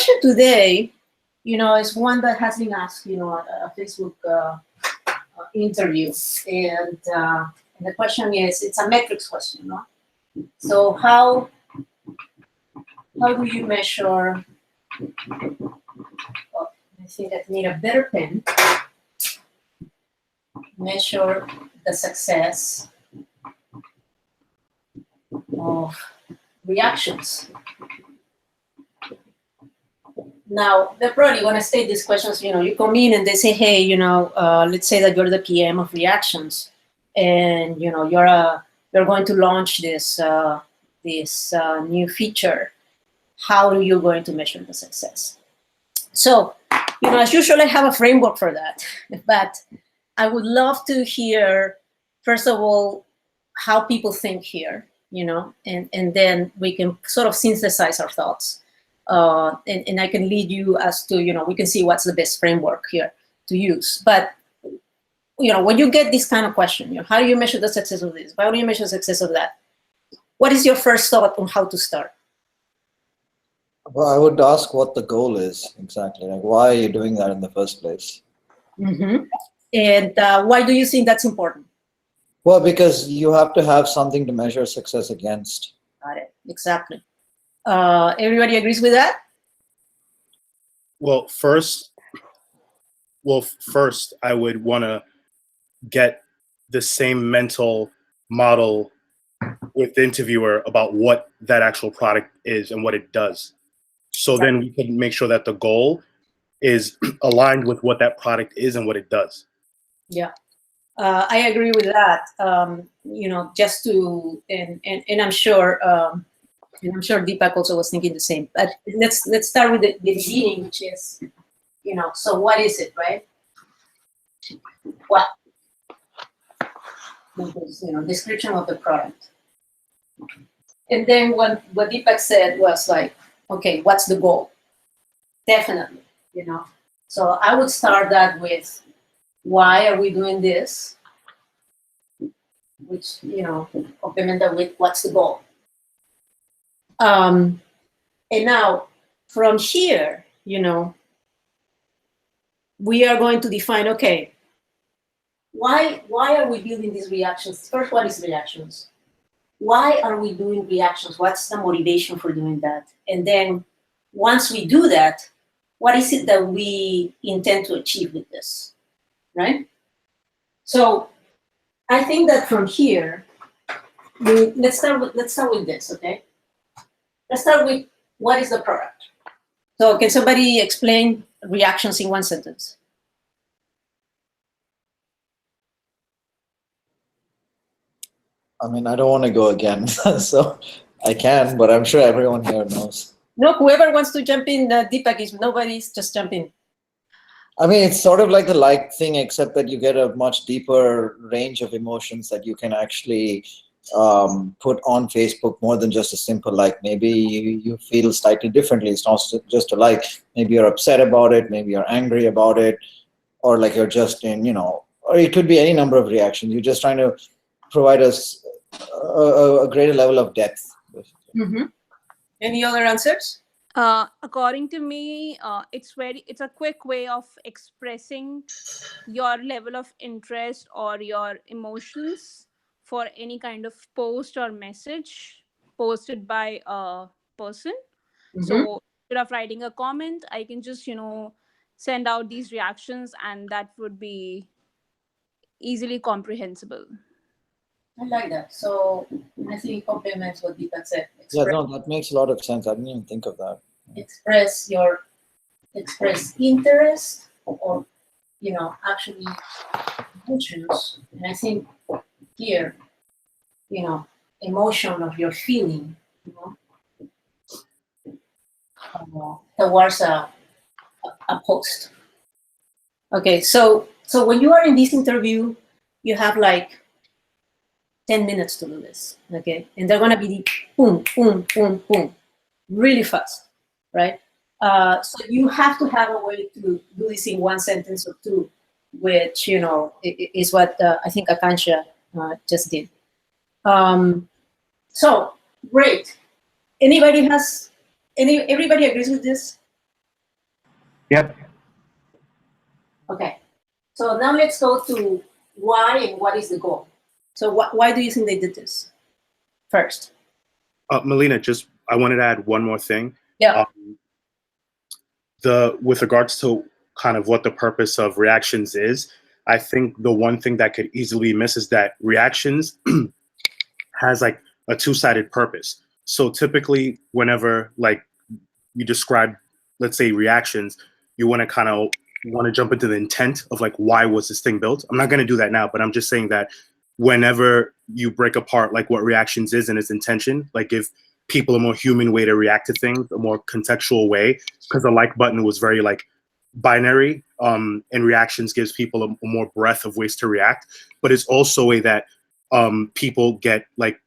question today, is one that has been asked, at a Facebook interview, and the question is, it's a metrics question, no? So how do you measure? Oh, I think I need a better pen. Measure the success of reactions. Now, they're probably going to state these questions, you come in and they say, hey, let's say that you're the PM of reactions, and, you're going to launch this new feature. How are you going to measure the success? So, as usual, I have a framework for that, but I would love to hear, first of all, how people think here, and then we can sort of synthesize our thoughts. And I can lead you as to, we can see what's the best framework here to use. But, when you get this kind of question, how do you measure the success of this? How do you measure the success of that? What is your first thought on how to start? Well, I would ask what the goal is exactly. Like, why are you doing that in the first place? Mm-hmm. And why do you think that's important? Well, because you have to have something to measure success against. Got it. Exactly. Everybody agrees with that? Well, first, I would want to get the same mental model with the interviewer about what that actual product is and what it does. So then we can make sure that the goal is aligned with what that product is and what it does. Yeah, I agree with that. Just to, and I'm sure, Deepak also was thinking the same. But let's start with the beginning, which is, so what is it, right? What? Description of the product. And then what Deepak said was like, okay, what's the goal? Definitely, So I would start that with, why are we doing this? Which, complement that with what's the goal? And now from here, we are going to define, okay, why are we building these reactions? First, what is reactions? Why are we doing reactions? What's the motivation for doing that? And then once we do that, what is it that we intend to achieve with this, right? So I think that from here, let's start with this, okay? Let's start with, what is the product? So can somebody explain reactions in one sentence? I mean, I don't want to go again, so I can, but I'm sure everyone here knows. No, whoever wants to jump in, Deepak, if nobody's just jump in. I mean, it's sort of like the like thing, except that you get a much deeper range of emotions that you can actually put on Facebook, more than just a simple like. Maybe you feel slightly differently. It's not just a like. Maybe you're upset about it. Maybe you're angry about it. Or like you're just in, or it could be any number of reactions. You're just trying to provide us a greater level of depth. Mm-hmm. Any other answers? According to me, it's a quick way of expressing your level of interest or your emotions for any kind of post or message posted by a person. Mm-hmm. So instead of writing a comment, I can just, send out these reactions, and that would be easily comprehensible. I like that. So I think it complements what Deepak said. Yeah, no, that makes a lot of sense. I didn't even think of that. Express interest, or actually emotions. And I think here, emotion of your feeling, towards a post. Okay, so when you are in this interview, you have like 10 minutes to do this, okay? And they're gonna be boom, boom, boom, boom, really fast, right? So you have to have a way to do this in one sentence or two, which, is what I think Akansha just did. So, great. Everybody agrees with this? Yep. Okay. So now let's go to why and what is the goal. So why do you think they did this first? Melina, I wanted to add one more thing. Yeah. With regards to kind of what the purpose of reactions is, I think the one thing that could easily miss is that reactions has like a two-sided purpose. So typically whenever like you describe, let's say, reactions, you want to jump into the intent of like, why was this thing built? I'm not going to do that now, but I'm just saying that whenever you break apart like what reactions is and its intention, like give people a more human way to react to things, a more contextual way, because the like button was very like binary, and reactions gives people a more breadth of ways to react. But it's also a way that people get like,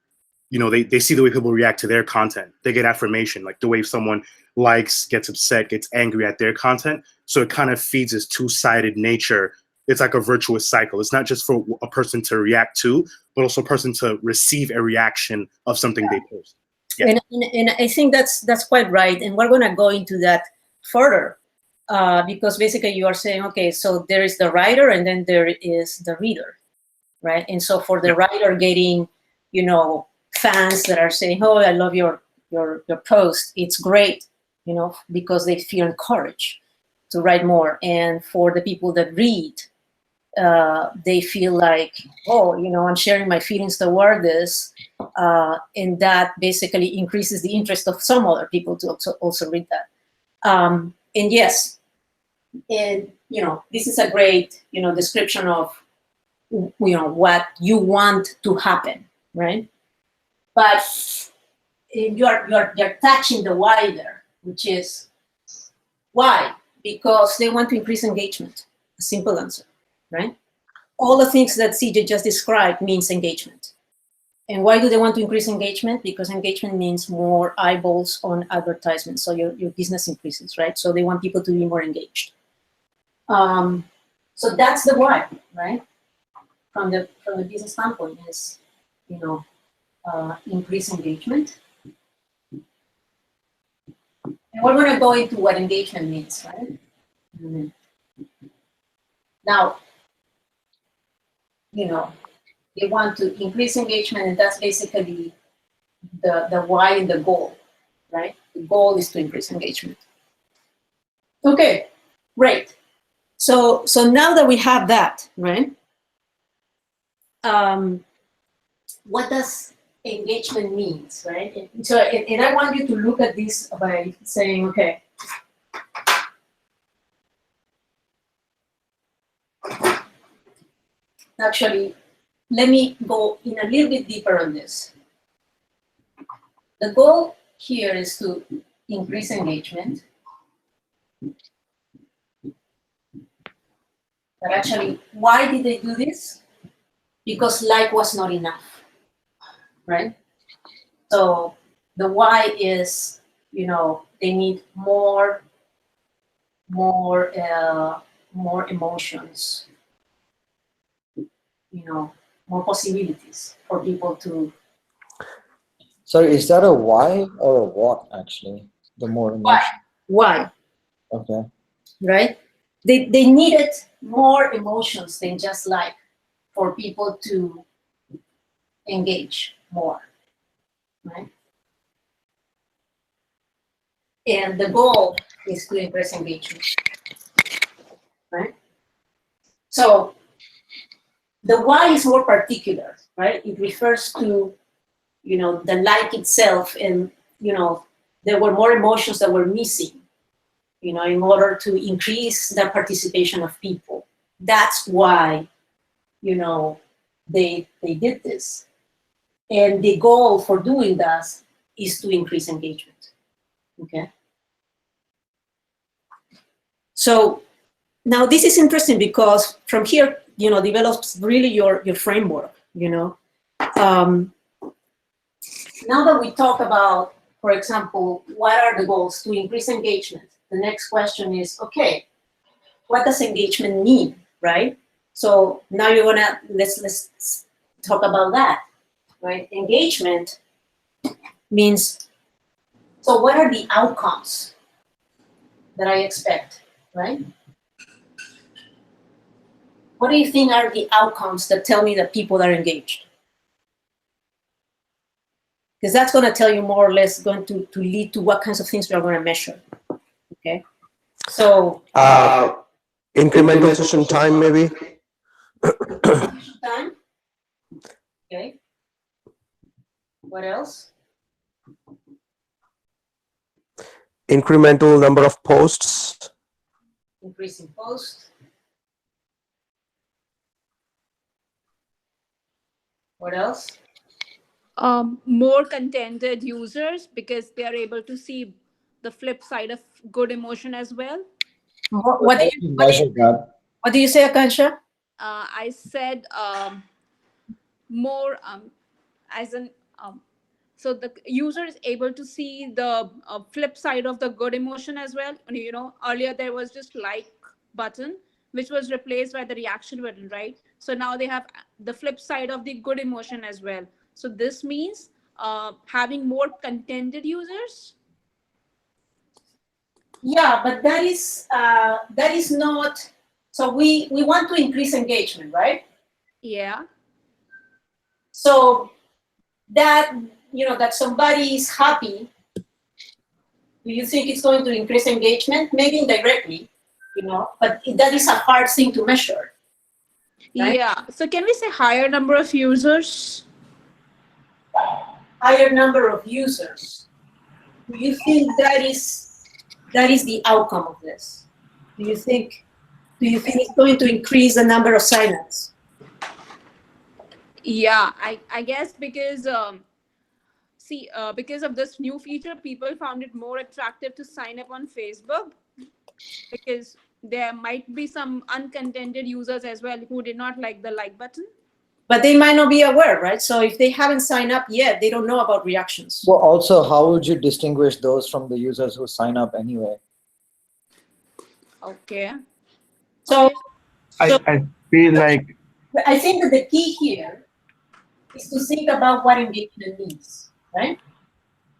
you know, they see the way people react to their content. They get affirmation, like the way someone likes, gets upset, gets angry at their content. So it kind of feeds this two-sided nature. It's like a virtuous cycle. It's not just for a person to react to, but also a person to receive a reaction of something they post. Yeah. And I think that's quite right. And we're going to go into that further because basically you are saying, okay, so there is the writer and then there is the reader, right? And so for the writer getting, you know, fans that are saying, oh, I love your post, it's great, you know, because they feel encouraged to write more. And for the people that read, they feel like, oh, you know, I'm sharing my feelings toward this, and that basically increases the interest of some other people to also read that. And yes, and you know, this is a great, you know, description of, you know, what you want to happen, right? But you're touching the why there, which is why? Because they want to increase engagement. A simple answer, right? All the things that CJ just described means engagement. And why do they want to increase engagement? Because engagement means more eyeballs on advertisements. So your business increases, right? So they want people to be more engaged. So that's the why, right? From the business standpoint is, you know, increase engagement. And we're going to go into what engagement means, right? Mm-hmm. Now, you know, they want to increase engagement, and that's basically the why and the goal, right? The goal is to increase engagement. Okay, great. So now that we have that, right? What does engagement means, right? And I want you to look at this by saying, okay, actually, let me go in a little bit deeper on this. The goal here is to increase engagement. But actually, why did they do this? Because like was not enough, right? So the why is, you know, they need more emotions, you know, more possibilities for people to. Sorry, is that a why or a what, actually? The more emotion. Why? Okay. Right? They needed more emotions than just like for people to engage more, right? And the goal is to increase engagement, right? So the why is more particular, right? It refers to, you know, the like itself, and, you know, there were more emotions that were missing, you know, in order to increase the participation of people. That's why, you know, they did this. And the goal for doing that is to increase engagement, okay? So now this is interesting because from here, you know, develops really your framework, you know. Now that we talk about, for example, what are the goals to increase engagement? The next question is, okay, what does engagement mean, right? So now you wanna, let's talk about that, right? Engagement means, so what are the outcomes that I expect right? What do you think are the outcomes that tell me that people are engaged? Because that's going to tell you more or less going to lead to what kinds of things we are going to measure. Okay. So incremental session time, maybe. time. Okay. What else? Incremental number of posts. Increasing posts. What else? More contented users, because they are able to see the flip side of good emotion as well. What do you say, Akansha? I said more as an so the user is able to see the flip side of the good emotion as well. You know, earlier there was just like button, which was replaced by the reaction button, right? So now they have the flip side of the good emotion as well. So this means having more contented users. Yeah, but that is not. So we want to increase engagement, right? Yeah. So that, you know, that somebody is happy, do you think it's going to increase engagement? Maybe indirectly, you know, but that is a hard thing to measure. Right? Yeah. So can we say higher number of users? Higher number of users. Do you think that is the outcome of this? Do you think it's going to increase the number of signups? Yeah, I guess because because of this new feature, people found it more attractive to sign up on Facebook, because there might be some uncontented users as well who did not like the like button. But they might not be aware, right? So if they haven't signed up yet, they don't know about reactions. Well, also, how would you distinguish those from the users who sign up anyway? Okay. So I feel like I think that the key here is to think about what engagement means, right?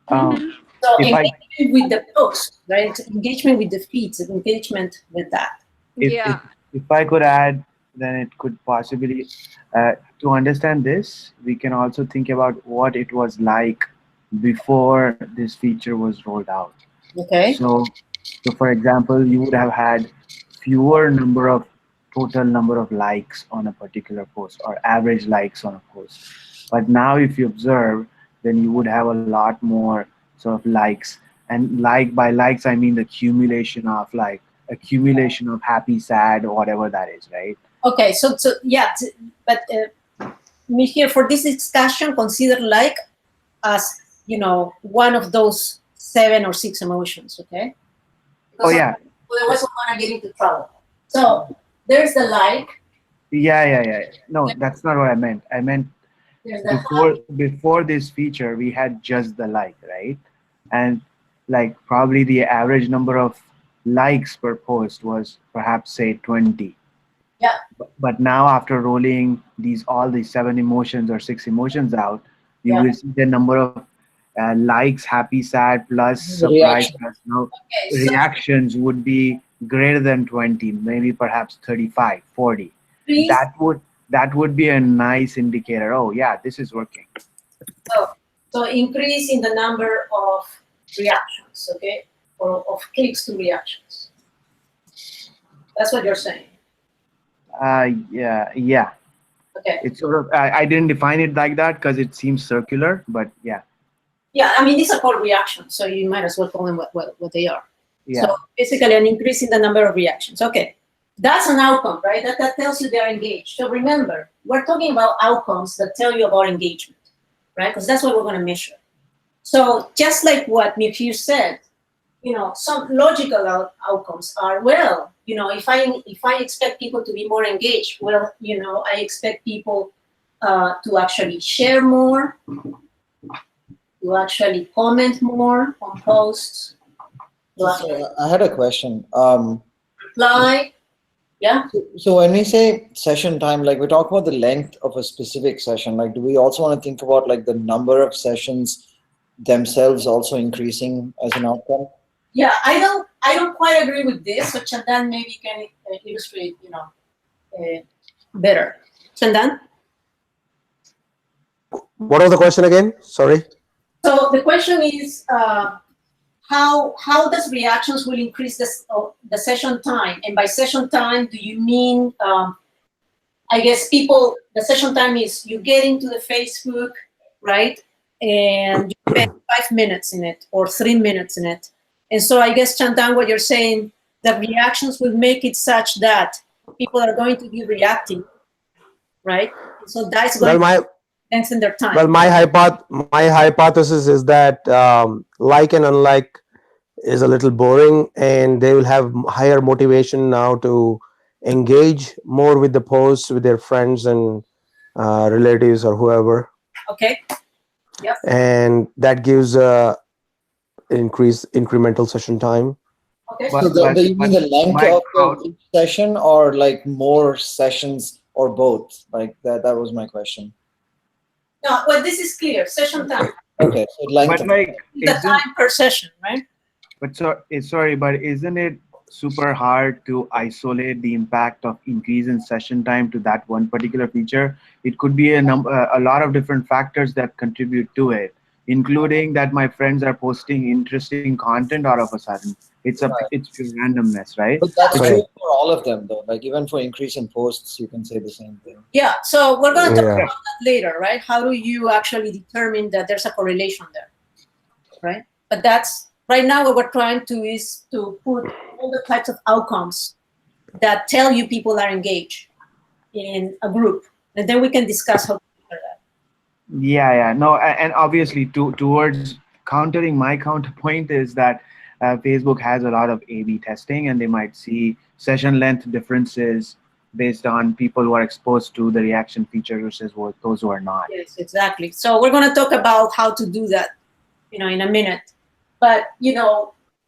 So if engagement with the post, right? Engagement with the feeds, engagement with that. if I could add, then it could possibly to understand this, we can also think about what it was like before this feature was rolled out. Okay. So for example, you would have had fewer total number of likes on a particular post, or average likes on a post. But now if you observe, then you would have a lot more sort of likes. And by likes, I mean the accumulation of happy, sad, or whatever that is, right? Okay, so yeah, but me here for this discussion, consider like as, you know, one of those 7 or 6 emotions, okay? Oh yeah. Otherwise we're gonna get into trouble. So there's the like. Yeah. No, that's not what I meant. I meant There's the before this feature, we had just the like, right? And like probably the average number of likes per post was perhaps say 20. Yeah. But now after rolling all these 7 emotions or 6 emotions out, you will see the number of likes, happy, sad, plus surprise, plus now reactions would be greater than 20, maybe perhaps 35, 40. That would be a nice indicator. Oh yeah, this is working. So increase in the number of reactions, okay, or of clicks to reactions. That's what you're saying. Yeah. Okay. It's sort of I didn't define it like that because it seems circular, but yeah. Yeah, I mean these are called reactions, so you might as well call them what they are. Yeah. So basically, an increase in the number of reactions. Okay, that's an outcome, right? That tells you they're engaged. So remember, we're talking about outcomes that tell you about engagement, right? Because that's what we're going to measure. So just like what Mihir said, you know, some logical outcomes are, well, you know, if I expect people to be more engaged, well, you know, I expect people to actually share more, to actually comment more on posts. So I had a question. Reply. Yeah. So when we say session time, like we talk about the length of a specific session, like do we also want to think about like the number of sessions themselves also increasing as an outcome? Yeah, I I don't quite agree with this, so Chandan maybe can illustrate, better. Chandan? What was the question again? Sorry. So the question is, how does reactions will increase the session time? And by session time, do you mean, I guess the session time is you get into the Facebook, right? And you spend 5 minutes in it or 3 minutes in it. And so I guess, Chandan, what you're saying, that reactions will make it such that people are going to be reacting, right? So that's going to lengthen their time. Well, my hypothesis is that like and unlike is a little boring, and they will have higher motivation now to engage more with the posts with their friends and relatives or whoever. Okay. Yep. And that gives incremental session time. Okay. So you mean the length of each session, or like more sessions, or both? Like that was my question. No, well, this is clear. Session time. Okay, so length. But like, The time per session, right? But sorry, but isn't it super hard to isolate the impact of increase in session time to that one particular feature? It could be a lot of different factors that contribute to it, including that my friends are posting interesting content all of a sudden. It's pure randomness, right? But that's true for all of them, though. Like even for increase in posts, you can say the same thing. Yeah. So we're going to talk about that later, right? How do you actually determine that there's a correlation there, right? But that's right now what we're trying to is to put all the types of outcomes that tell you people are engaged in a group, and then we can discuss how to do that. Yeah. No, and obviously towards countering my counterpoint is that Facebook has a lot of A/B testing, and they might see session length differences based on people who are exposed to the reaction feature versus those who are not. Yes, exactly. So we're going to talk about how to do that, in a minute. But in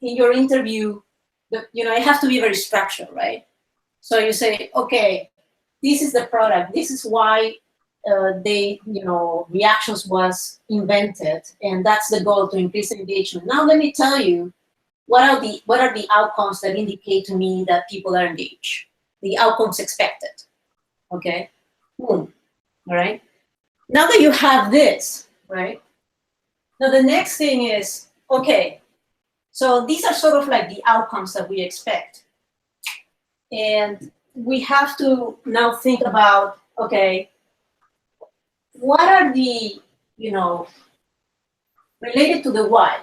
your interview, it has to be very structured, right? So you say, okay, this is the product. This is why reactions was invented, and that's the goal, to increase engagement. Now let me tell you, what are the outcomes that indicate to me that people are engaged? The outcomes expected. Okay. All right. Now that you have this, right? Now the next thing is, okay, so these are sort of like the outcomes that we expect. And we have to now think about, okay, what are the, related to the why?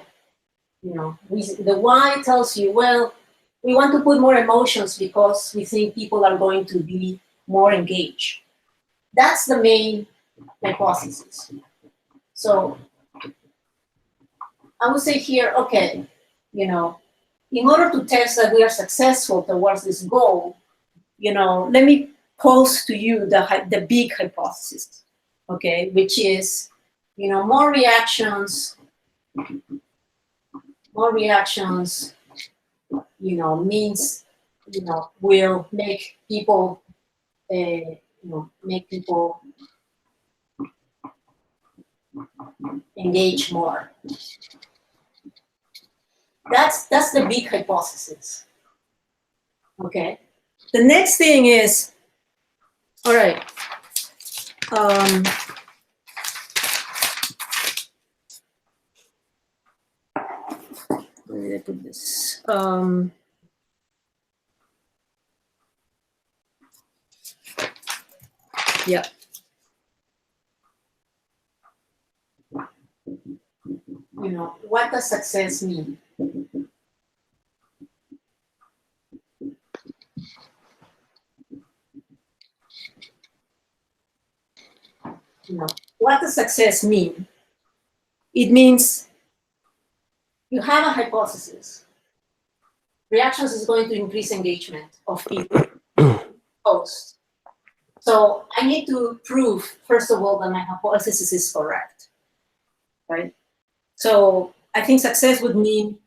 The why tells you, well, we want to put more emotions because we think people are going to be more engaged. That's the main hypothesis. So I would say here, okay, in order to test that we are successful towards this goal, let me pose to you the big hypothesis, okay, which is, more reactions, means, will make people, engage more. That's the big hypothesis. Okay. The next thing is, all right. Where did I put this? Yeah. What does success mean? What does success mean? It means you have a hypothesis. Reactions is going to increase engagement of people. Post. So I need to prove, first of all, that my hypothesis is correct, right? So I think success would mean,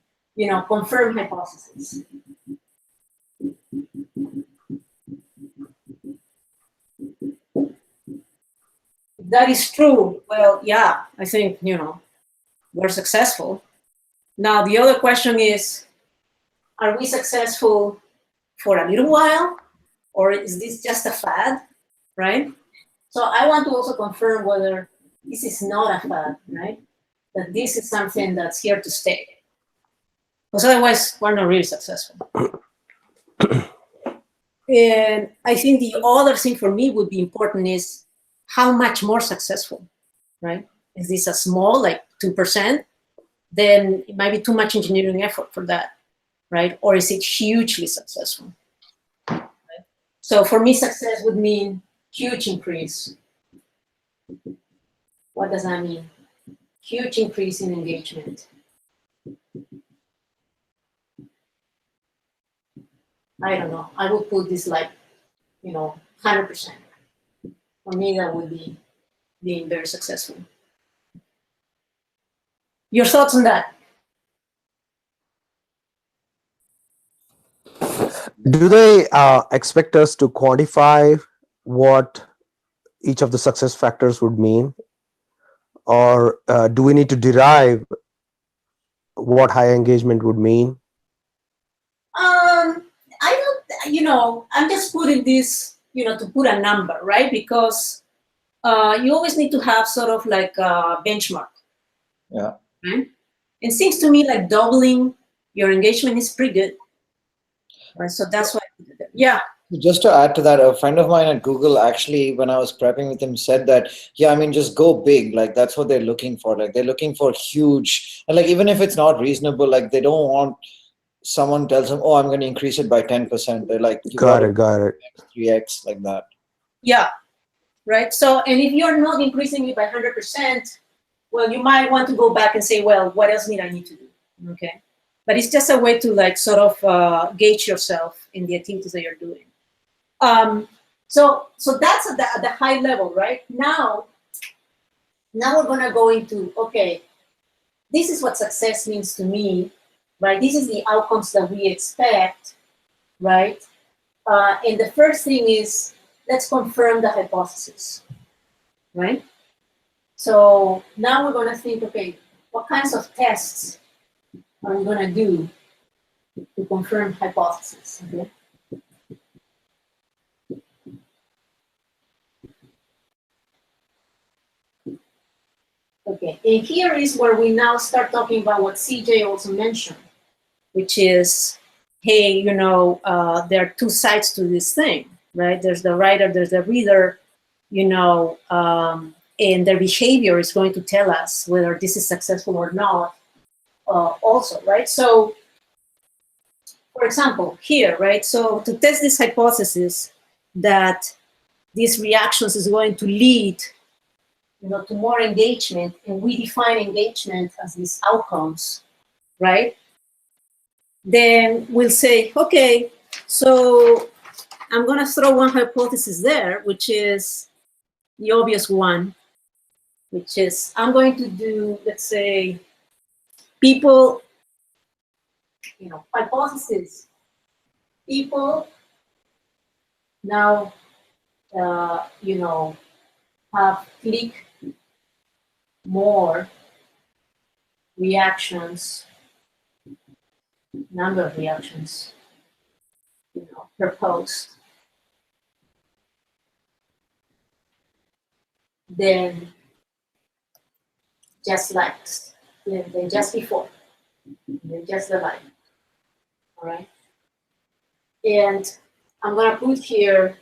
confirm hypothesis. If that is true, well, yeah, I think, we're successful. Now, the other question is, Are we successful for a little while, or is this just a fad, right? So I want to also confirm whether this is not a fad, right? That this is something that's here to stay. Because otherwise, we're not really successful. And I think the other thing for me would be important is how much more successful, right? Is this a small, like 2%? Then it might be too much engineering effort for that, right? Or is it hugely successful? Right? So for me, success would mean huge increase. What does that mean? Huge increase in engagement. I don't know. I would put this like, 100%. For me, that would be being very successful. Your thoughts on that? Do they expect us to quantify what each of the success factors would mean? Or do we need to derive what high engagement would mean? I don't, I'm just putting this, to put a number, right? Because you always need to have sort of like a benchmark. Yeah. Right? It seems to me like doubling your engagement is pretty good. Right? So that's why, yeah. Just to add to that, a friend of mine at Google actually, when I was prepping with him, said that, yeah, I mean, just go big. Like, that's what they're looking for. Like, they're looking for huge. And like, even if it's not reasonable, like, they don't want someone tells them, oh, I'm going to increase it by 10%. They're like, you Got it. 3x, like that. Yeah. Right. So, and if you're not increasing it by 100%, well, you might want to go back and say, well, what else I need to do? Okay. But it's just a way to like sort of gauge yourself in the activities that you're doing. So that's at the high level, right? Now we're gonna go into, okay, this is what success means to me, right? This is the outcomes that we expect, right? And the first thing is, let's confirm the hypothesis, right? So now we're gonna think, okay, what kinds of tests are we gonna do to confirm hypothesis, okay? Okay, and here is where we now start talking about what CJ also mentioned, which is, hey, there are two sides to this thing, right? There's the writer, there's the reader, and their behavior is going to tell us whether this is successful or not, also, right? So, for example, here, right? So to test this hypothesis that these reactions is going to lead to more engagement, and we define engagement as these outcomes, right? Then we'll say, okay, so I'm gonna throw one hypothesis there, which is the obvious one, which is I'm going to do, let's say, people, hypothesis, people now, have clicked more reactions, number of reactions, per post than just likes, than just before, than just the like, all right? And I'm gonna put here,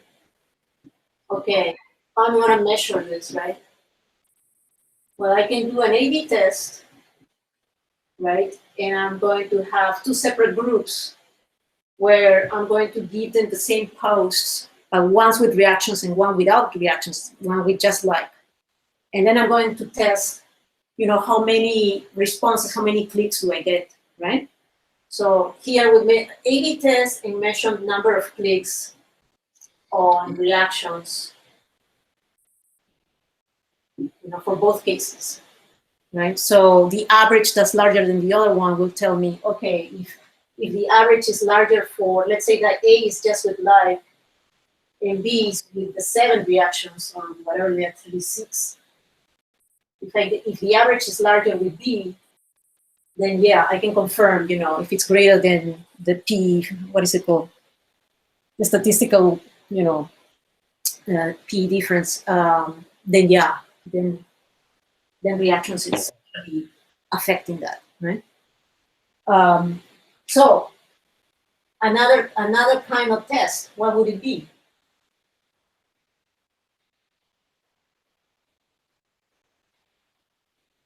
okay, I'm gonna measure this, right? Well, I can do an A/B test, right? And I'm going to have two separate groups where I'm going to give them the same posts, but one's with reactions and one without reactions, one with just like. And then I'm going to test, how many responses, how many clicks do I get, right? So here we made A/B test and measure number of clicks on reactions, for both cases, right? So the average that's larger than the other one will tell me, okay, if the average is larger for, let's say that A is just with like, and B is with the 7 reactions on whatever they are, 36. If the average is larger with B, then yeah, I can confirm, you know, if it's greater than the what is it called? The statistical, you know, P difference, then yeah, then reactions is actually affecting that, right? So another kind of test, what would it be?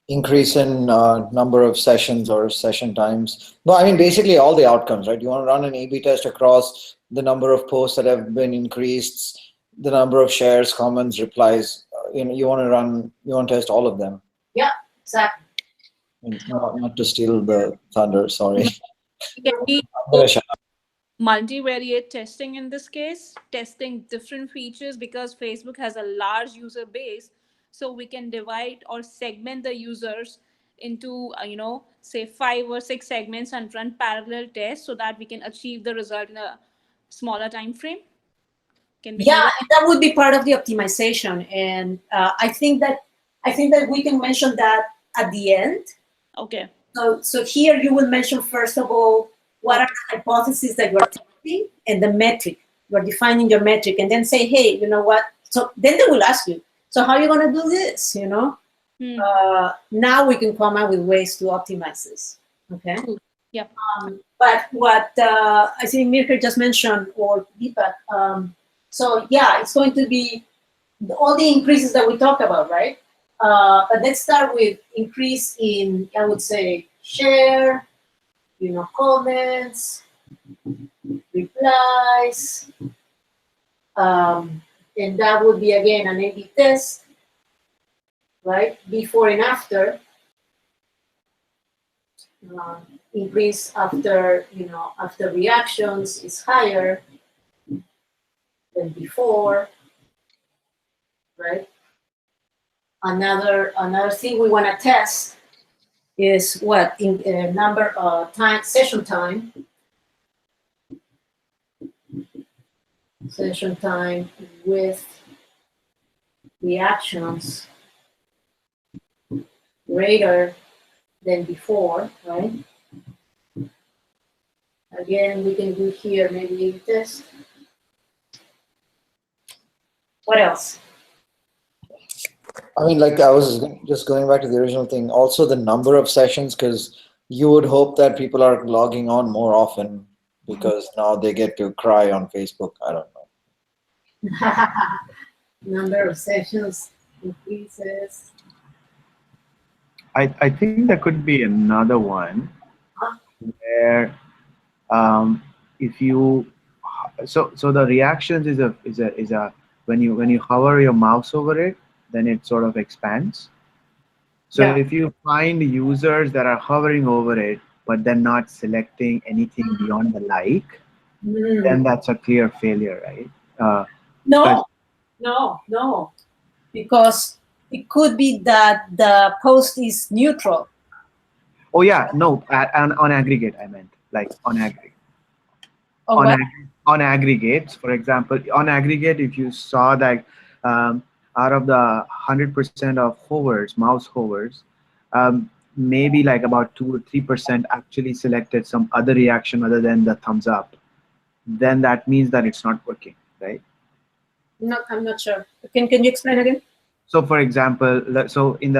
Increase in number of sessions or session times. No, I mean basically all the outcomes, right? You want to run an A/B test across the number of posts that have been increased, the number of shares, comments, replies. You know, you want to test all of them. Yeah, exactly. Not to steal the thunder, sorry. Can we I'm gonna shut up. multivariate testing in this case, testing different features because Facebook has a large user base, so we can divide or segment the users into say 5 or 6 segments and run parallel tests so that we can achieve the result in a smaller time frame. Can we do Yeah, that? that would be part of the optimization, and I think that we can mention that at the end. Okay. So here you will mention first of all what are the hypotheses that you're testing and the metric. You're defining your metric, and then say, hey, you know what? So then they will ask you, so how are you going to do this? You know, now we can come up with ways to optimize this. Okay. Yeah. But what I think Mirka just mentioned, or Deepak, so yeah, it's going to be all the increases that we talked about, right? But let's start with increase in, I would say, share, you know, comments, replies, and that would be again an A/B test, right? Before and after. Increase after, you know, after reactions is higher than before, right? Another thing we want to test is what in number time session time with reactions greater than before, right? Again, we can do here maybe a test. What else? I mean, like I was just going back to the original thing. Also, the number of sessions, because you would hope that people are logging on more often because now they get to cry on Facebook. I don't know. Number of sessions increases. I think there could be another one where if you so the reactions is a when you hover your mouse over it, then it sort of expands. So Yeah. if you find users that are hovering over it but then not selecting anything beyond the like, then that's a clear failure, right? No, no, because it could be that the post is neutral. Oh yeah, no, on aggregate I meant, like on aggregate. On what? On aggregates, for example, on aggregate, if you saw that out of the 100% of hovers, mouse hovers, maybe like about 2 or 3% actually selected some other reaction other than the thumbs up, then that means that it's not working, right? No, I'm not sure. Can you explain again? So for example, so in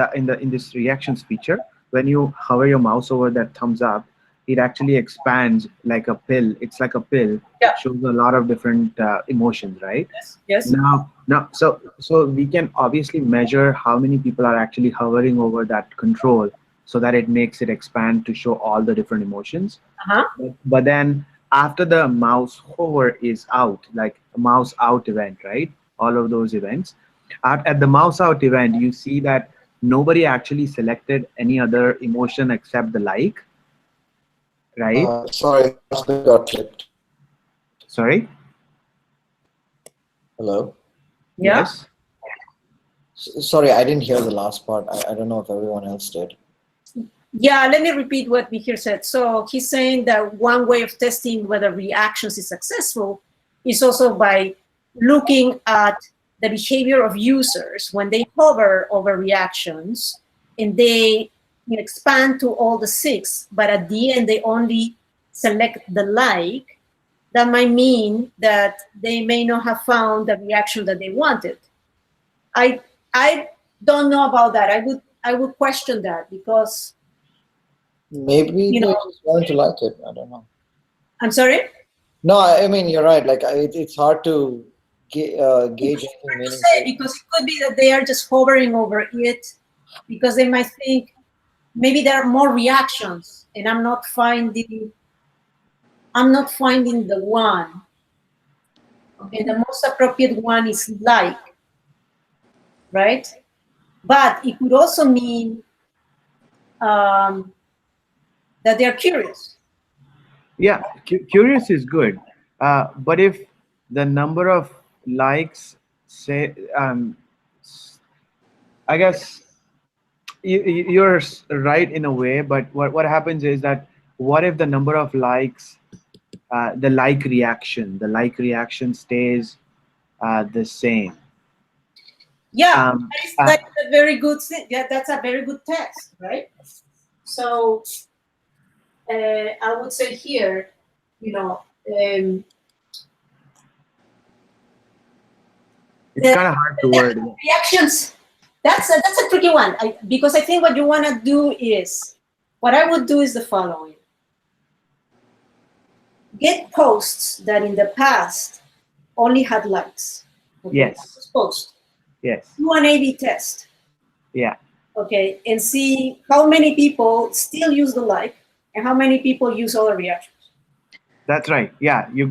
this reactions feature, when you hover your mouse over that thumbs up, it actually expands like a pill. It's like a pill. Yeah. It shows a lot of different emotions, right? Yes. Now, so we can obviously measure how many people are actually hovering over that control, so that it makes it expand to show all the different emotions. But then after the mouse hover is out, like a mouse out event, right? All of those events. At the mouse out event, you see that nobody actually selected any other emotion except the like, right? Sorry, last bit got clipped. Sorry? Hello? Yeah. Yes? Sorry, I didn't hear the last part. I don't know if everyone else did. Yeah, let me repeat what Mihir said. So he's saying that one way of testing whether reactions is successful is also by looking at the behavior of users when they hover over reactions and they expand to all the 6, but at the end they only select the like, that might mean that they may not have found the reaction that they wanted. I don't know about that. I would question that, because Maybe you they know, just want to like it. I don't know. I'm sorry. No, I mean, you're right. Like, it's hard to gauge It's anything hard to meaningful. say, because it could be that they are just hovering over it, because they might think maybe there are more reactions, and I'm not finding the one. Okay, the most appropriate one is like, right? But it could also mean that they're curious. Yeah, curious is good. But if the number of likes, say, I guess you're right in a way, but what happens is that, what if the number of likes, the like reaction stays the same? Yeah, Um, that is a very good thing. Yeah, that's a very good test, right? So I would say here, you know, it's kind of hard to word. reactions. That's a tricky one, because I think what you want to do is, what I would do is the following: get posts that in the past only had likes. Okay? Yes. Post. Yes. Do an A/B test. Yeah. Okay, and see how many people still use the like and how many people use all the reactions. That's right. Yeah, you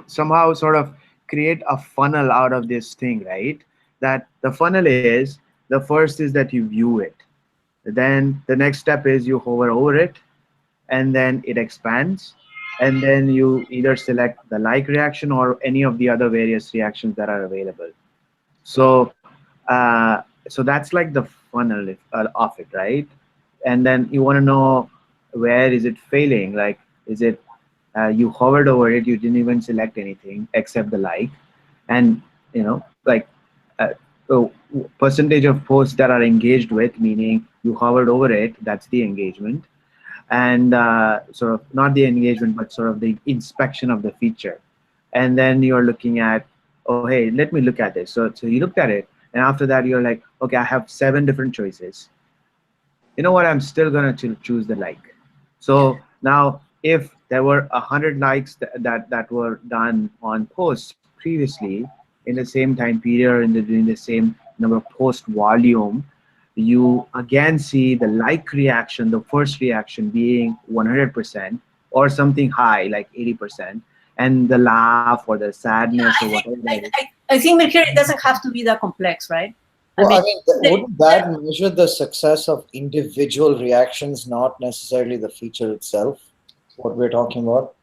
somehow sort of create a funnel out of this thing, right? That the funnel is, the first is that you view it. Then the next step is you hover over it, and then it expands, and then you either select the like reaction or any of the other various reactions that are available. So so that's like the funnel of it, right? And then you want to know, where is it failing? Like, is it you hovered over it, you didn't even select anything except the like, and like uh, so percentage of posts that are engaged with, meaning you hovered over it, that's the engagement, and sort of not the engagement, but sort of the inspection of the feature. And then you're looking at, oh, hey, let me look at this. So you looked at it, and after that you're like, okay, I have 7 different choices. You know what, I'm still going to choose the like. So now, if there were 100 likes that were done on posts previously in the same time period, in the same number of post volume, you again see the like reaction, the first reaction being 100% or something high like 80%, and the laugh or the sadness or whatever that is. I think, Mercury, it doesn't have to be that complex, right? Well, I mean, wouldn't that measure the success of individual reactions, not necessarily the feature itself? What we're talking about?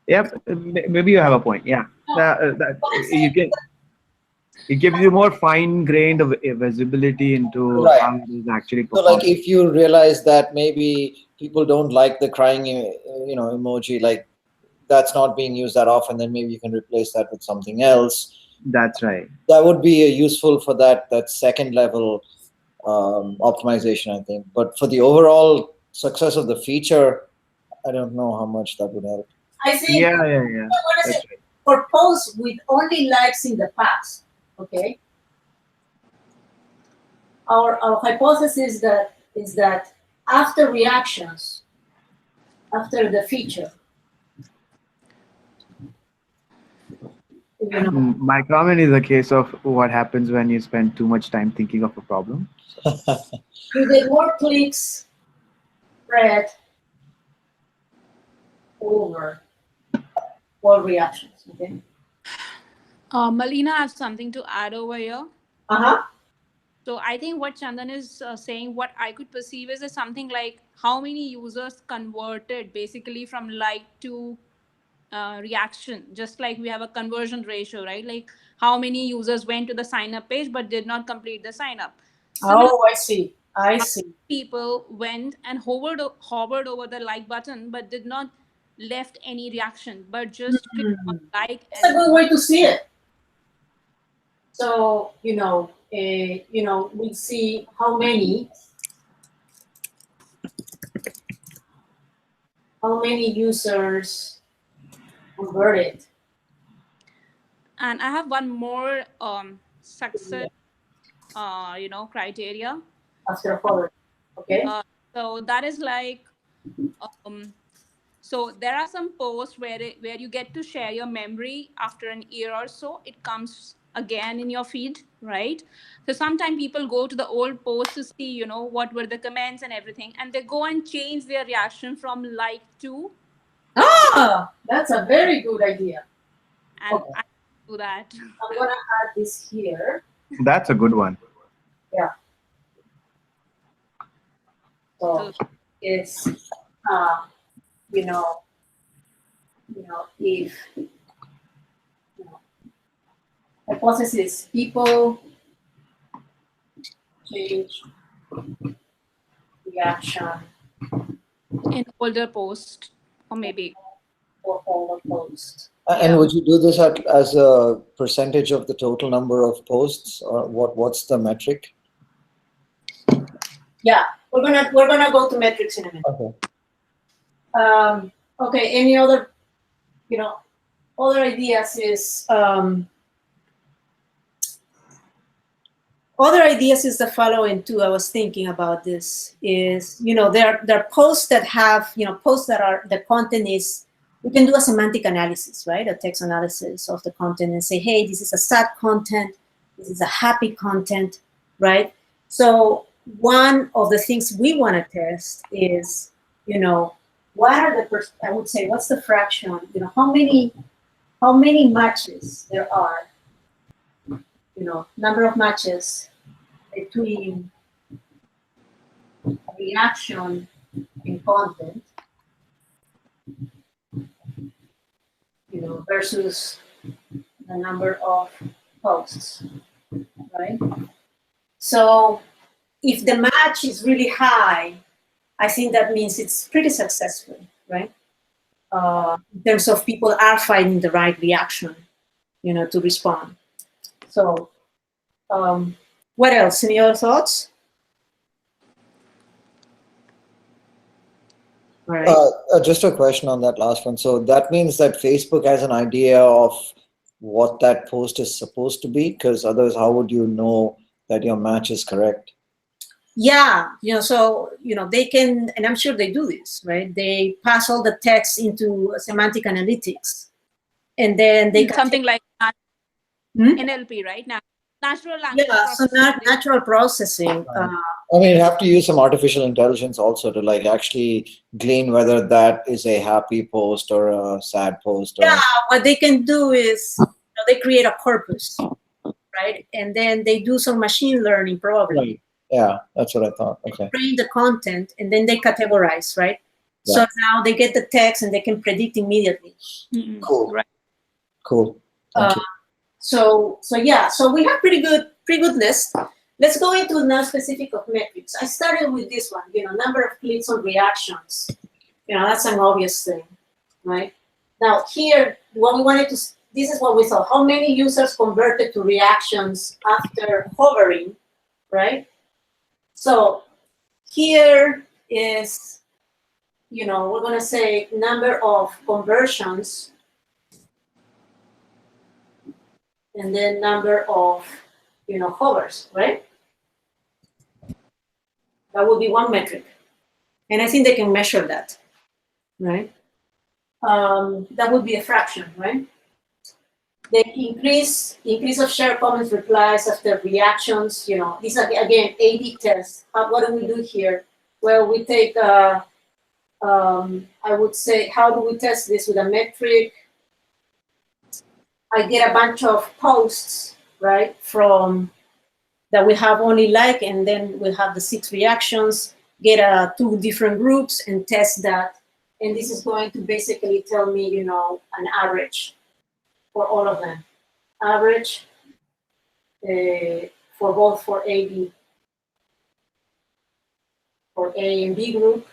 Yep, maybe you have a point. Yeah, you can. It gives you more fine-grained of visibility into Right. how it is actually So, like, performing. if you realize that maybe people don't like the crying, emoji, like that's not being used that often, then maybe you can replace that with something else. That's right. That would be useful for that second level optimization, I think. But for the overall success of the feature, I don't know how much that would help. I think, Yeah. That's right. for posts with only likes in the past, okay, our hypothesis is that after reactions, after the feature, My comment is a case of what happens when you spend too much time thinking of a problem. you get more clicks spread over all reactions. Okay. Malina has something to add over here. Uh-huh. So I think what Chandan is saying, what I could perceive is something like how many users converted basically from like to reaction. Just like we have a conversion ratio, right? Like how many users went to the sign up page but did not complete the sign up. Oh, I see. I see. People went and hovered over the like button but did not left any reaction, but just clicked on like. It's a good way to see it. So we see how many how many users converted And I have one more success, criteria. after hovering. Okay. So that is like, so there are some posts where you get to share your memory after an year or so. It comes again in your feed, right? So sometimes people go to the old posts to see, what were the comments and everything, and they go and change their reaction from like to, Ah, that's a very good idea. and Okay. I do that. I'm gonna add this here. That's a good one. Yeah. So it's you know, if hypothesis people change reaction In older post, or maybe for all the posts. And would you do this as a percentage of the total number of posts, or what's the metric? Yeah, we're gonna go to metrics in a minute. Okay. Okay, any other other ideas is the following too. I was thinking about this is, there are posts that have, posts that are, the content is, we can do a semantic analysis, right? A text analysis of the content and say, hey, this is a sad content, this is a happy content, right? So one of the things we want to test is, what are the, I would say, what's the fraction, how many matches there are, number of matches between reaction and content, versus the number of posts, right? So if the match is really high, I think that means it's pretty successful, right? In terms of people are finding the right reaction, to respond. So what else? Any other thoughts? Right. Just a question on that last one. So that means that Facebook has an idea of what that post is supposed to be, because otherwise, how would you know that your match is correct? Yeah, so they can, and I'm sure they do this, right? They pass all the text into semantic analytics, and then they something like NLP, right? Now, natural language processing. So natural processing. I mean, you have to use some artificial intelligence also to actually glean whether that is a happy post or a sad post. Yeah, what they can do is they create a corpus, right? And then they do some machine learning probably. Right. Yeah, that's what I thought. Okay. They train the content and then they categorize, right? Yeah. So now they get the text and they can predict immediately. Mm-hmm. Cool. Right. Cool. Thank you. So we have pretty good list. Let's go into now specific of metrics. I started with this one, number of clicks on reactions. That's an obvious thing, right? Now here, what we wanted to, this is what we saw. How many users converted to reactions after hovering, right? So here is, we're gonna say number of conversions, and then number of, hovers, right? That would be one metric. And I think they can measure that, right? That would be a fraction, right? The increase of share, comments, replies after reactions, these are, again, A/B tests. What do we do here? Well, we take, I would say, how do we test this with a metric? I get a bunch of posts, right, from that we have only like, and then we have the 6 reactions, get 2 different groups and test that. And this is going to basically tell me, an average for all of them. Average for both for A and B group,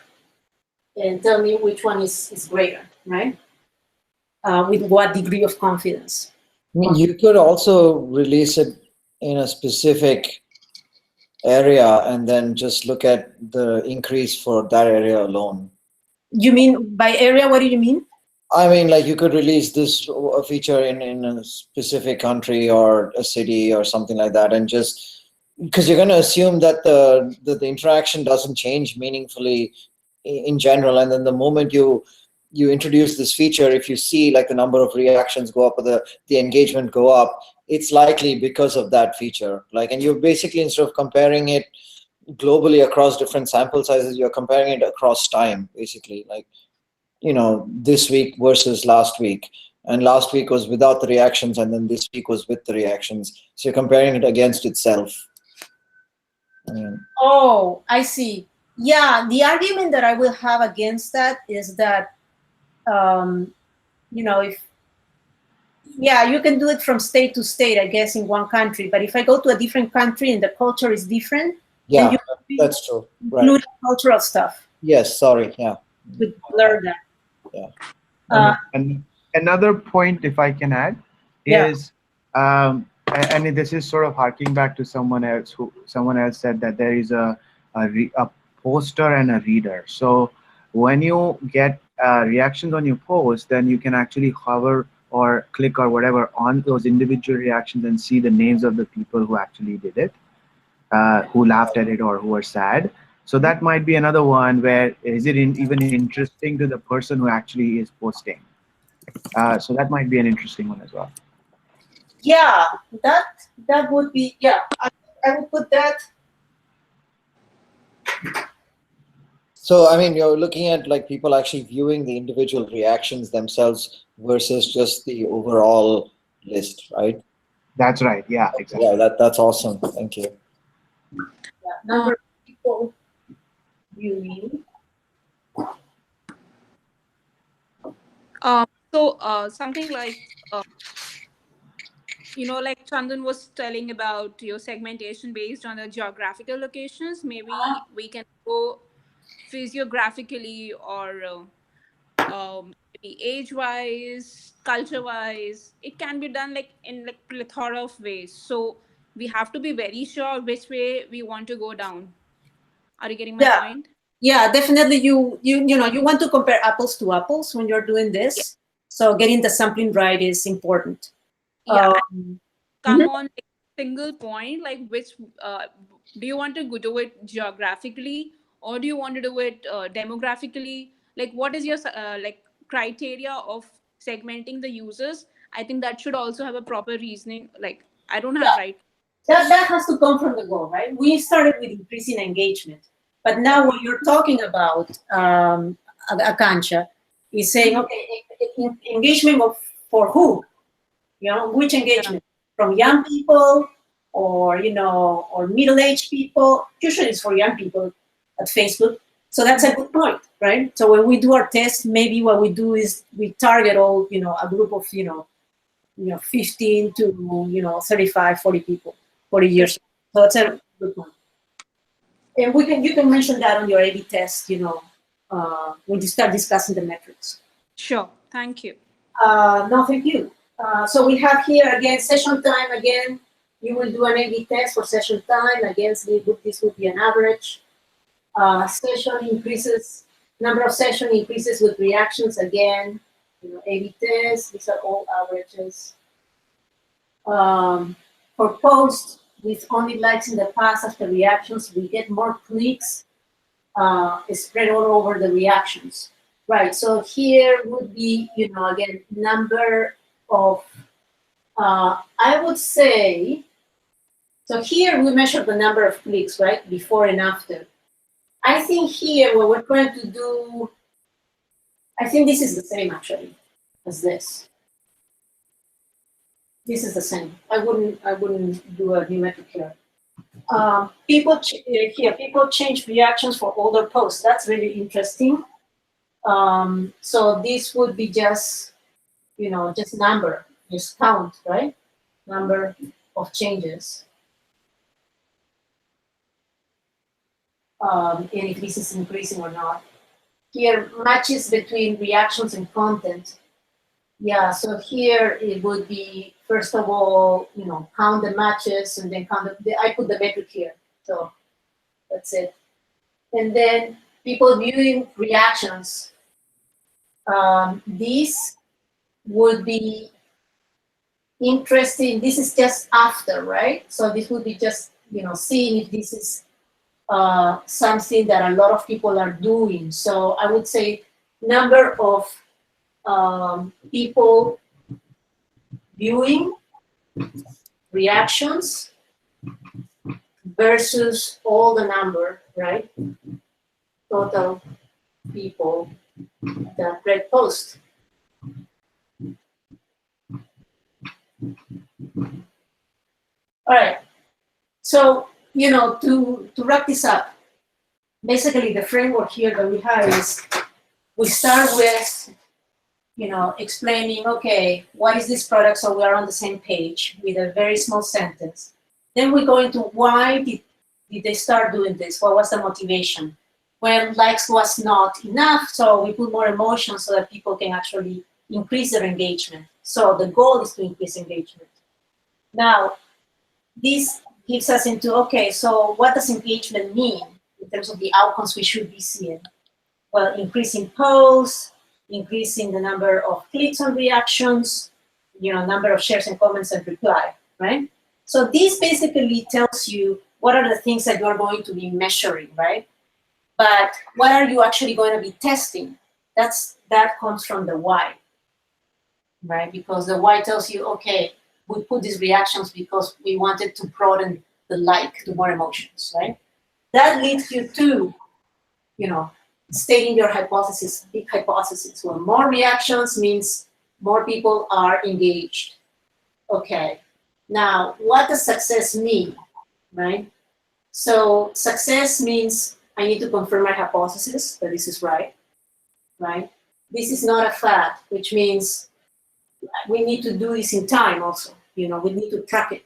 and tell me which one is greater, right? With what degree of confidence. I mean, you could also release it in a specific area and then just look at the increase for that area alone. You mean by area? What do you mean? I mean, like you could release this feature in a specific country or a city or something like that, and just because you're going to assume that the interaction doesn't change meaningfully in general, and then the moment you introduce this feature, if you see like the number of reactions go up or the engagement go up, it's likely because of that feature. Like, and you're basically, instead of comparing it globally across different sample sizes, you're comparing it across time, basically. Like, this week versus last week, and last week was without the reactions, and then this week was with the reactions, so you're comparing it against itself. Oh, I see. Yeah, the argument that I will have against that is that if you can do it from state to state, I guess, in one country, but if I go to a different country and the culture is different, Yeah, then that's true. include Right. cultural stuff. Yes, sorry. Yeah. With blur that. Yeah. And another point, if I can add, Yeah. is and this is sort of harking back to someone else said that there is a poster and a reader. So when you get reactions on your post, then you can actually hover or click or whatever on those individual reactions and see the names of the people who actually did it, who laughed at it or who are sad. So that might be another one where is it even interesting to the person who actually is posting. So that might be an interesting one as well. Yeah, that would be, yeah, I would put that. So, I mean, you're looking at like people actually viewing the individual reactions themselves versus just the overall list, right? That's right. Yeah, exactly. Yeah, that's awesome. Thank you. Yeah, number of people viewing. Something like like Chandan was telling about your segmentation based on the geographical locations. Maybe we can go physiographically or maybe age-wise, culture-wise. It can be done like in like plethora of ways. So we have to be very sure which way we want to go down. Are you getting my point? Yeah, definitely. You want to compare apples to apples when you're doing this. Yeah. So getting the sampling right is important. Yeah. Come Mhm. on, like, single point, like which do you want to do it geographically or do you want to do it demographically? Like, what is your like criteria of segmenting the users? I think that should also have a proper reasoning. Like, I don't have right. That has to come from the goal, right? We started with increasing engagement, but now what you're talking about, Akansha, is saying, okay, engagement for who? Which engagement? From young people or middle-aged people? Usually it's for young people at Facebook. So that's a good point, right? So when we do our test, maybe what we do is we target all, a group of, 15 to, 35, 40 people, 40 years. So that's a good one. And you can mention that on your A/B test, when you start discussing the metrics. Sure. Thank you. No, thank you. So we have here again session time. Again, you will do an A/B test for session time. Again, this would be an average. Session increases, number of session increases with reactions. Again, A/B test. These are all averages. For posts with only likes in the past after reactions, we get more clicks. Spread all over the reactions. Right, so here would be, again, number of, I would say, so here we measure the number of clicks, right, before and after. I think here what we're trying to do, I think this is the same actually as this. This is the same. I wouldn't do a new metric here. People change reactions for older posts. That's really interesting. So this would be just, just number, just count, right? Number of changes. And if this is increasing or not. Here, matches between reactions and content. Yeah, so here it would be, first of all, count the matches and then count I put the metric here. So that's it. And then people viewing reactions. This would be interesting. This is just after, right? So this would be just, seeing if this is something that a lot of people are doing. So I would say number of people viewing, reactions versus all the number, right? Total people that read post. All right. So, to wrap this up, basically the framework here that we have is we start with, explaining, okay, what is this product? So we are on the same page with a very small sentence. Then we go into why did they start doing this? What was the motivation? When likes was not enough, so we put more emotion so that people can actually increase their engagement. So the goal is to increase engagement. Now, this gives us into, okay, so what does engagement mean in terms of the outcomes we should be seeing? Well, increasing posts, increasing the number of clicks on reactions, number of shares and comments and reply, right? So this basically tells you what are the things that you're going to be measuring, right? But what are you actually going to be testing? That comes from the why, right? Because the why tells you, okay, we put these reactions because we wanted to broaden the like to more emotions, right? That leads you to, stating your hypothesis, big hypothesis. Well, more reactions means more people are engaged. Okay, now what does success mean, right? So success means I need to confirm my hypothesis that this is right? This is not a fad, which means we need to do this in time also. We need to track it.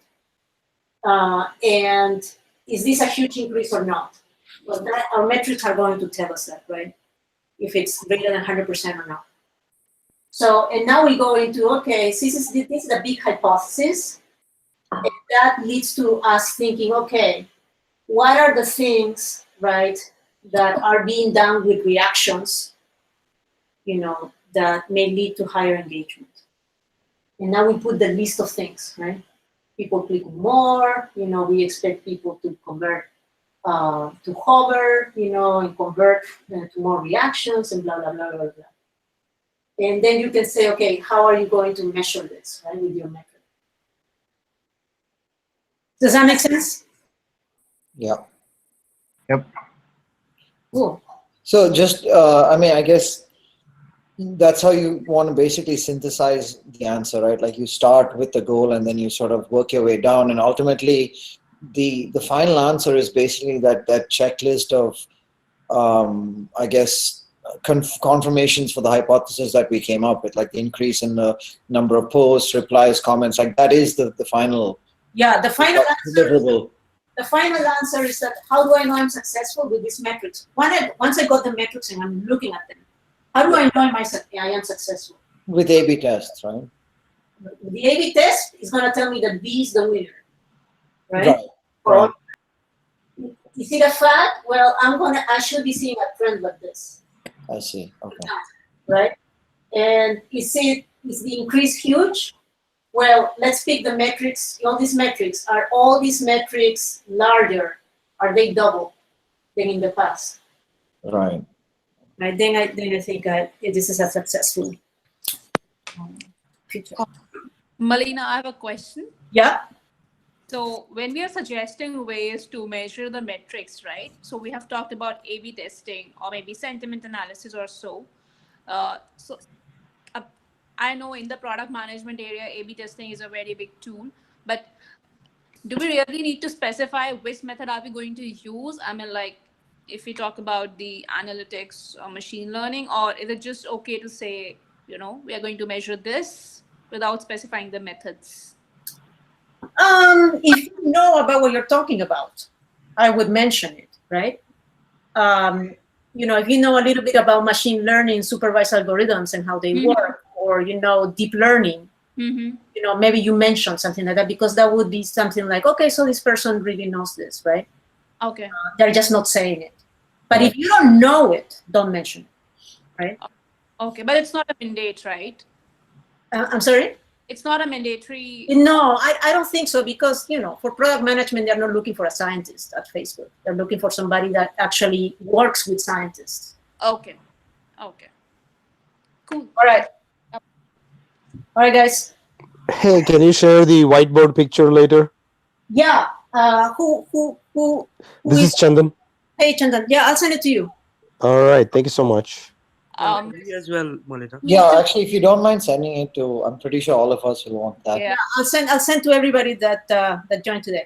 And is this a huge increase or not? Well, our metrics are going to tell us that, right? If it's greater than 100% or not. So, and now we go into, okay, this is the big hypothesis. And that leads to us thinking, okay, what are the things, right, that are being done with reactions, that may lead to higher engagement? And now we put the list of things, right? People click more, we expect people to convert to hover, and convert to more reactions and blah, blah, blah, blah, blah. And then you can say, okay, how are you going to measure this, right, with your metric? Does that make sense? Yeah. Yep. Cool. So just, I guess that's how you want to basically synthesize the answer, right? Like you start with the goal and then you sort of work your way down, and ultimately the final answer is basically that checklist of, I guess, confirmations for the hypothesis that we came up with, like the increase in the number of posts, replies, comments. Like that is the final. Yeah, the final answer. Deliverable. The final answer is that how do I know I'm successful with these metrics? Once I got the metrics and I'm looking at them, how do I know I am successful? With A/B tests, right? The A/B test is going to tell me that B is the winner, right? Right. Or, is it a fad? Well, I should be seeing a trend like this. I see. Okay. Right? And is the increase huge? Well, let's pick the metrics. All these metrics, are all these metrics larger? Are they double than in the past? Right. Right? Then I think this is a successful feature. Malina, I have a question. Yeah. So when we are suggesting ways to measure the metrics, right? So we have talked about A/B testing or maybe sentiment analysis or so. I know in the product management area, A/B testing is a very big tool, but do we really need to specify which method are we going to use? I mean, like if we talk about the analytics or machine learning, or is it just okay to say, we are going to measure this without specifying the methods? If you know about what you're talking about, I would mention it, right? If you know a little bit about machine learning, supervised algorithms and how they work, or deep learning, maybe you mention something like that, because that would be something like, okay, so this person really knows this, right? Okay. They're just not saying it. But if you don't know it, don't mention it, right? Okay, but it's not a mandate, right? I'm sorry? It's not a mandatory. No, I don't think so, because, for product management, they're not looking for a scientist at Facebook. They're looking for somebody that actually works with scientists. Okay. Okay. Cool. All right. All right, guys. Hey, can you share the whiteboard picture later? Yeah. Who This is Chandan. Hey, Chandan. Yeah, I'll send it to you. All right. Thank you so much. Me as well, Molita. Yeah, actually, if you don't mind sending it to, I'm pretty sure all of us will want that. Yeah. I'll send to everybody that joined today.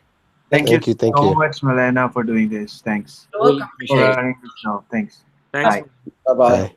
Thank Thank you you, thank so you. much, Milena, for doing this. Thanks You're welcome. Appreciate for it. running the show. Thanks. Thanks. Bye. Bye-bye. Bye.